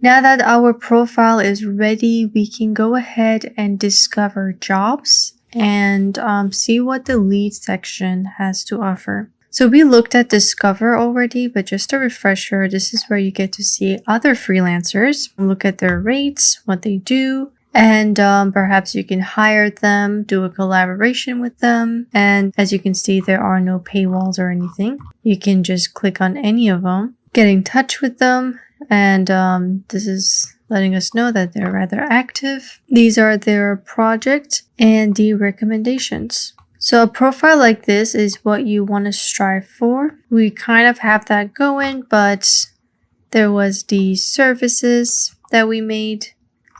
Now that our profile is ready, we can go ahead and discover jobs and see what the lead section has to offer. So we looked at Discover already, but just a refresher, this is where you get to see other freelancers, look at their rates, what they do, and perhaps you can hire them, do a collaboration with them. And as you can see, there are no paywalls or anything. You can just click on any of them, get in touch with them, and this is letting us know that they're rather active. These are their project and the recommendations. So a profile like this is what you want to strive for. We kind of have that going, but there was the services that we made,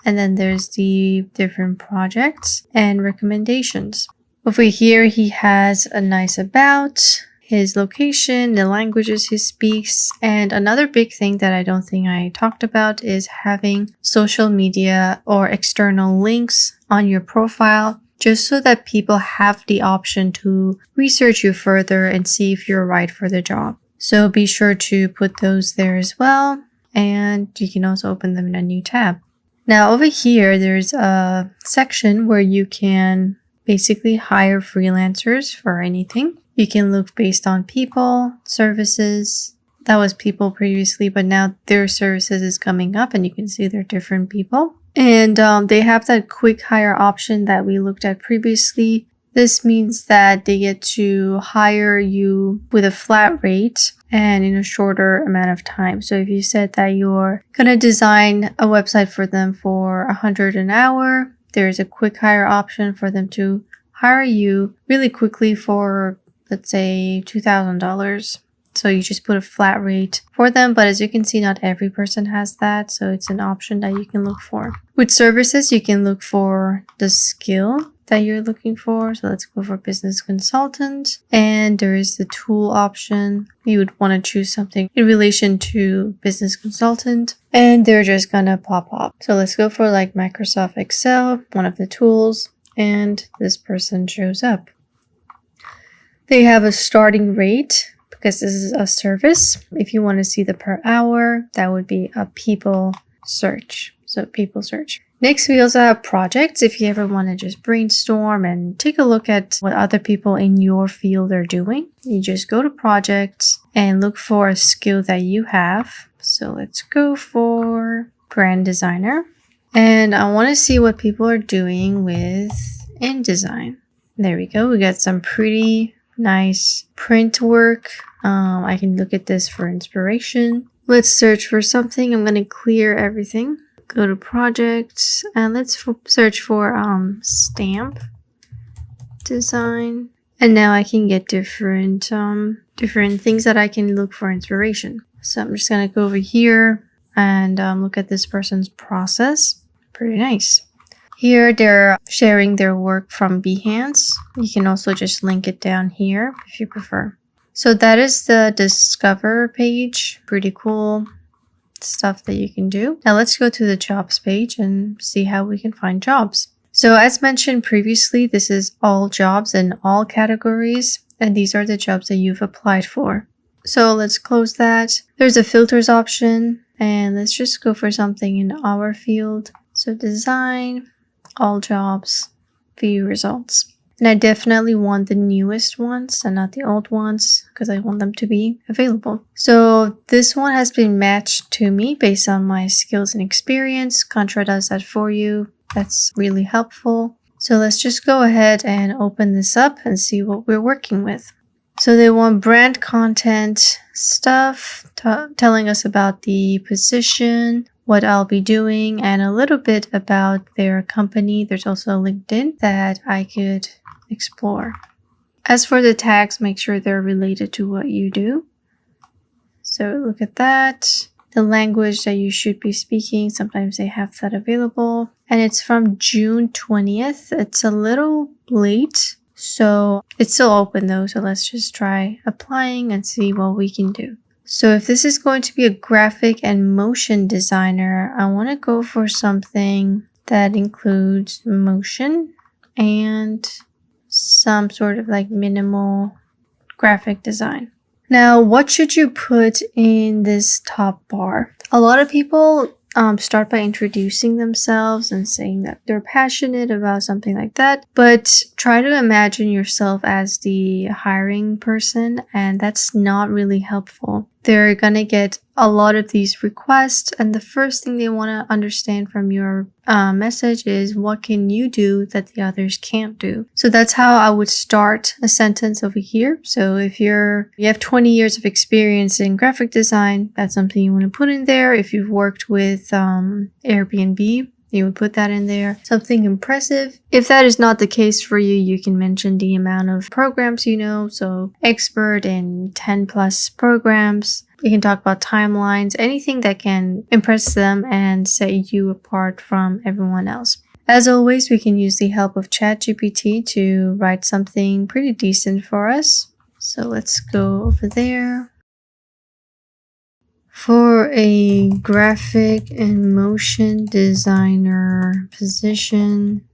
and then there's the different projects and recommendations. Over here, he has a nice about, his location, the languages he speaks, and another big thing that I don't think I talked about is having social media or external links on your profile, just so that people have the option to research you further and see if you're right for the job. So be sure to put those there as well, and you can also open them in a new tab. Now over here, there's a section where you can basically hire freelancers for anything. You can look based on people, services. That was people previously, but now their services is coming up and you can see they're different people. And they have that quick hire option that we looked at previously. This means that they get to hire you with a flat rate and in a shorter amount of time. So if you said that you're gonna design a website for them for $100 an hour, there's a quick hire option for them to hire you really quickly for, let's say, $2,000. So you just put a flat rate for them, but as you can see, not every person has that, so it's an option that you can look for. With services, you can look for the skill that you're looking for. So let's go for business consultant, and there is the tool option. You would want to choose something in relation to business consultant, and they're just gonna pop up. So let's go for like Microsoft Excel, one of the tools, and this person shows up. They have a starting rate because this is a service. If you want to see the per hour, that would be a people search. So people search. Next, we also have projects. If you ever want to just brainstorm and take a look at what other people in your field are doing, you just go to projects and look for a skill that you have. So let's go for brand designer. And I want to see what people are doing with InDesign. There we go. We got some pretty nice print work. I can look at this for inspiration. Let's search for something. I'm going to clear everything. Go to projects and let's search for stamp design. And now I can get different things that I can look for inspiration. So I'm just going to go over here and look at this person's process. Pretty nice. Here they're sharing their work from Behance. You can also just link it down here if you prefer. So that is the Discover page. Pretty cool stuff that you can do. Now let's go to the jobs page and see how we can find jobs. So as mentioned previously, this is all jobs in all categories, and these are the jobs that you've applied for. So let's close that. There's a filters option, and let's just go for something in our field. So design, all jobs, view results. And I definitely want the newest ones and not the old ones because I want them to be available. So this one has been matched to me based on my skills and experience. Contra does that for you. That's really helpful. So let's just go ahead and open this up and see what we're working with. So they want brand content stuff, telling us about the position, what I'll be doing, and a little bit about their company. There's also LinkedIn that I could explore. As for the tags, make sure they're related to what you do. So look at that. The language that you should be speaking, sometimes they have that available. And it's from June 20th. It's a little late, so it's still open though. So let's just try applying and see what we can do. So if this is going to be a graphic and motion designer, I want to go for something that includes motion and some sort of like minimal graphic design. Now, what should you put in this top bar? A lot of people start by introducing themselves and saying that they're passionate about something like that. But try to imagine yourself as the hiring person, and that's not really helpful. They're gonna get a lot of these requests, and the first thing they want to understand from your message is what can you do that the others can't do. So that's how I would start a sentence over here. So if you have 20 years of experience in graphic design, that's something you want to put in there. If you've worked with Airbnb, you would put that in there. Something impressive. If that is not the case for you, you can mention the amount of programs you know. So expert in 10 plus programs. You can talk about timelines, anything that can impress them and set you apart from everyone else. As always, we can use the help of ChatGPT to write something pretty decent for us. So let's go over there. For a graphic and motion designer position,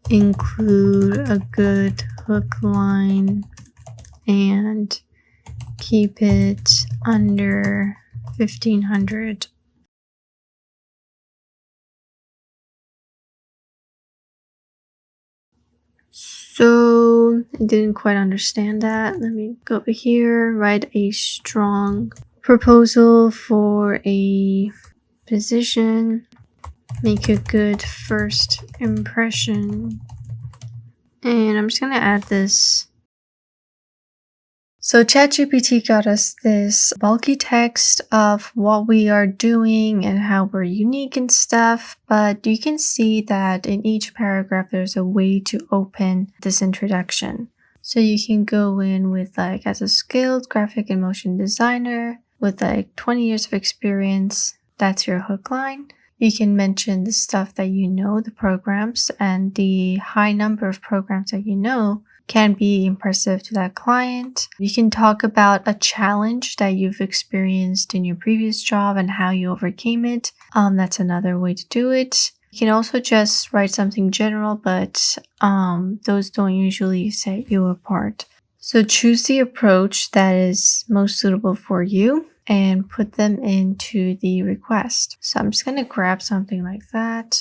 include a good hook line and keep it under 1500. So I didn't quite understand that. Let me go over here, write a strong proposal for a position, make a good first impression. And I'm just gonna add this. So ChatGPT got us this bulky text of what we are doing and how we're unique and stuff, but you can see that in each paragraph there's a way to open this introduction. So you can go in with like, as a skilled graphic and motion designer with like 20 years of experience, that's your hook line. You can mention the stuff that you know, the programs, and the high number of programs that you know can be impressive to that client. You can talk about a challenge that you've experienced in your previous job and how you overcame it. That's another way to do it. You can also just write something general, but those don't usually set you apart. So choose the approach that is most suitable for you and put them into the request. So I'm just going to grab something like that,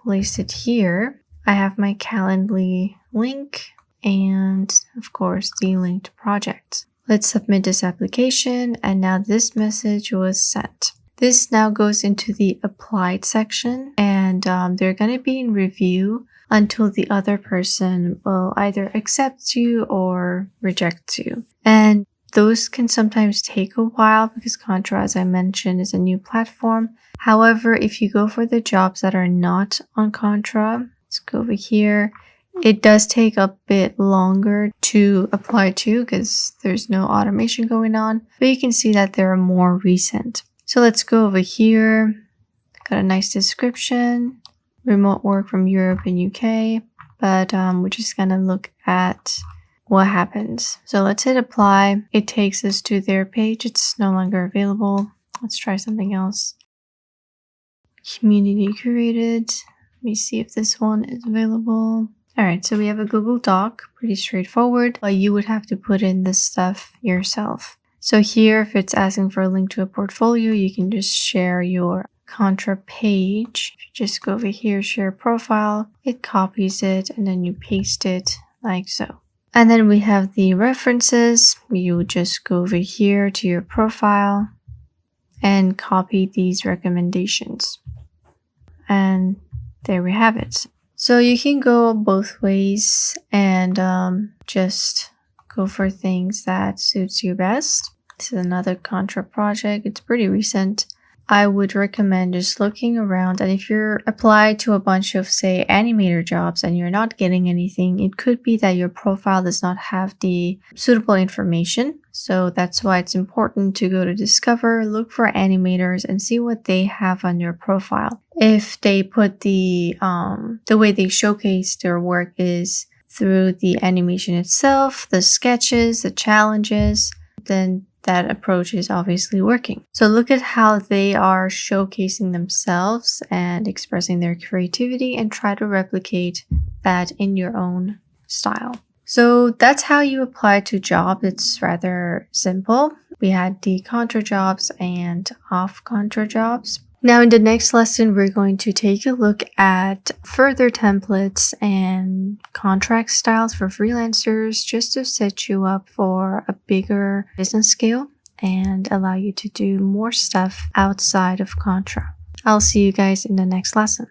place it here. I have my Calendly link and of course the linked project. Let's submit this application, and now this message was sent. This now goes into the applied section, and they're going to be in review until the other person will either accept you or reject you. And those can sometimes take a while because Contra, as I mentioned, is a new platform. However, if you go for the jobs that are not on Contra, let's go over here. It does take a bit longer to apply to because there's no automation going on, but you can see that they're more recent. So let's go over here. Got a nice description. Remote work from Europe and UK, but we're just gonna look at what happens. So let's hit apply. It takes us to their page. It's no longer available. Let's try something else. Community curated. Let me see if this one is available. All right, so we have a Google Doc, pretty straightforward, but you would have to put in this stuff yourself. So here, if it's asking for a link to a portfolio, you can just share your Contra page. If you just go over here, share profile, it copies it, and then you paste it like so. And then we have the references. You just go over here to your profile and copy these recommendations. And there we have it. So you can go both ways and just go for things that suits you best. This is another Contra project. It's pretty recent. I would recommend just looking around, and if you're applied to a bunch of, say, animator jobs and you're not getting anything, it could be that your profile does not have the suitable information. So that's why it's important to go to Discover, look for animators, and see what they have on their profile. If they put the way they showcase their work is through the animation itself, the sketches, the challenges, then that approach is obviously working. So look at how they are showcasing themselves and expressing their creativity and try to replicate that in your own style. So that's how you apply to jobs. It's rather simple. We had the Contra jobs and off Contra jobs. Now in the next lesson, we're going to take a look at further templates and contract styles for freelancers just to set you up for a bigger business scale and allow you to do more stuff outside of Contra. I'll see you guys in the next lesson.